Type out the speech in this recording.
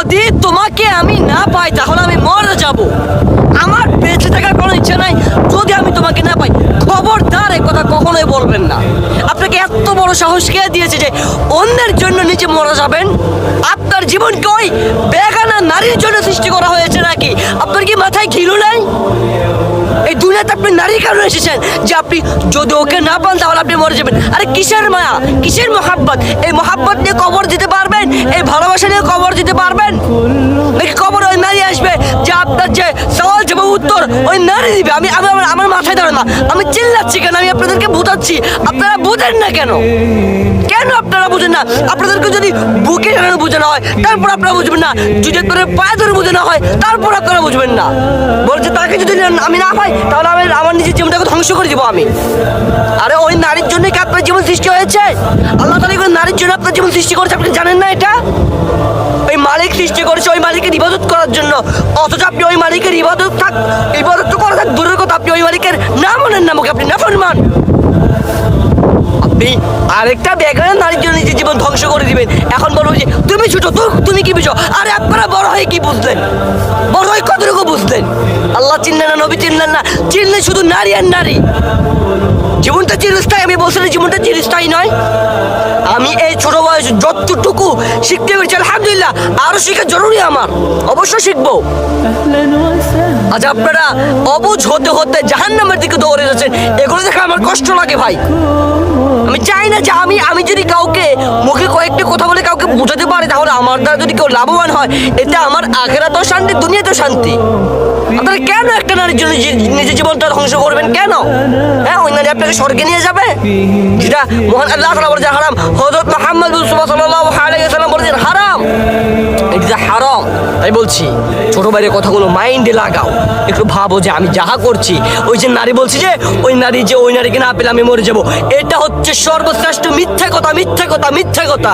যদি তোমাকে আমি না পাই তাহলে আমি মরে যাব। আমার বেঁচে থাকার কোনো ইচ্ছা নাই যদি আমি তোমাকে না পাই। খবরদার এ কথা কখনোই বলবেন না। আপনাকে এত বড় সাহস কে দিয়েছে যে অন্যের জন্য নিজে মরে যাবেন? আপনার জীবনকে ওই বেগানা নারীর জন্য সৃষ্টি করা হয়েছে নাকি? আপনার কি মাথায় ঘিলু নাই? এই দুনিয়াতে আপনি নারীর কারণে এসেছেন যে আপনি যদি ওকে না পান তাহলে আপনি মরে যাবেন। আরে কিসের মায়া, কিসের মহাব্বত? এই মহাব্বত নিয়ে কবর দিতে পারবেন? এই ভালোবাসা নিয়ে কবর দিতে পারবেন? নাকি কবর ওই নারী আসবে যে আপনার যে সওয়াল জবাব উত্তর ওই নারী দিবে? আমি আমার মাথায় ধরে না। আমি চিল্লাচ্ছি কেন? আমি আপনাদেরকে বুঝাচ্ছি, আপনারা বুঝেন না কেন? কেন আপনারা বুঝেন না? আপনাদেরকে যদি বুকে টানানো বোঝানো হয় তারপর আপনারা বুঝবেন না, যদি আপনাদের পায়ে ধরে বোঝানো হয় তারপর আপনারা বুঝবেন না। বলছে তাকে যদি আমি না পাই তাহলে আমি আমার নিজের জীবনটাকে ধ্বংস করে দিব আমি। আরে ওই নারীর জন্য কি আপনার জীবন সৃষ্টি হয়েছে? আল্লাহ তাআলা ওই নারীর জন্য আপনার জীবন সৃষ্টি করেছে, আপনি জানেন না এটা? ওই মালিক সৃষ্টি করেছে ওই মালিকের ইবাদত করার জন্য, অথচ আপনি ওই মালিকের ইবাদত তো করা থাক দূরের কথা, আপনি ওই মালিকের নাম নেন না মুখে, আপনি নাফরমান। আপনি আরেকটা বেগানা নারীর জন্য নিজের জীবন ধ্বংস করে দিবেন। এখন বলবো যে তুমি ছোট, তুমি কি বুঝো? আরে আপনারা বড় হয়ে কি বুঝলেন? বড় হয়ে কতটুকু বুঝলেন? আল্লাহ চিনলেন না, নবী চিনলেন না, চিনলেন শুধু নারী আর নারী। জীবনটা চিরস্থায়ী, আমি বলছি না জীবনটা চিরস্থায়ী নয়। আমি এই ছোট বয়সে যতটুকু শিখতে পেরেছি আলহামদুলিল্লাহ, আরো শেখা জরুরি আমার, অবশ্যই শিখবো। আচ্ছা আপনারা অবুঝ হতে হতে জাহান্নামের দিকে দৌড়ে যাচ্ছেন, এগুলো দেখে আমার কষ্ট লাগে ভাই। আমি চাই না যে আমি যদি কাউকে মুখে কয়েকটি কথা বলে কাউকে বোঝাতে পারি তাহলে আমার দ্বারা যদি কেউ লাভবান হয়, এতে আমার আখিরাতেও শান্তি, দুনিয়াতেও শান্তি। আপনারা কেন একটা নারীর জন্য নিজের জীবনটা ধ্বংস করবেন? কেন? হ্যাঁ, ওই নারী আপনাকে স্বর্গে নিয়ে যাবে, যেটা মহান আল্লাহ তাআলা বলেছেন হারাম। হযরত মুহাম্মদ সাল্লাল্লাহু আলাইহি ওয়াসাল্লাম বলেছেন হারাম, এটা হারাম। তাই বলছি ছোট ভাইয়ের কথাগুলো মাইন্ডে লাগাও, একটু ভাবো যে আমি যাহা করছি, ওই যে নারী বলছি যে ওই নারীকে না পেলে আমি মরে যাবো, এটা হচ্ছে সর্বশ্রেষ্ঠ মিথ্যা কথা, মিথ্যা কথা, মিথ্যা কথা।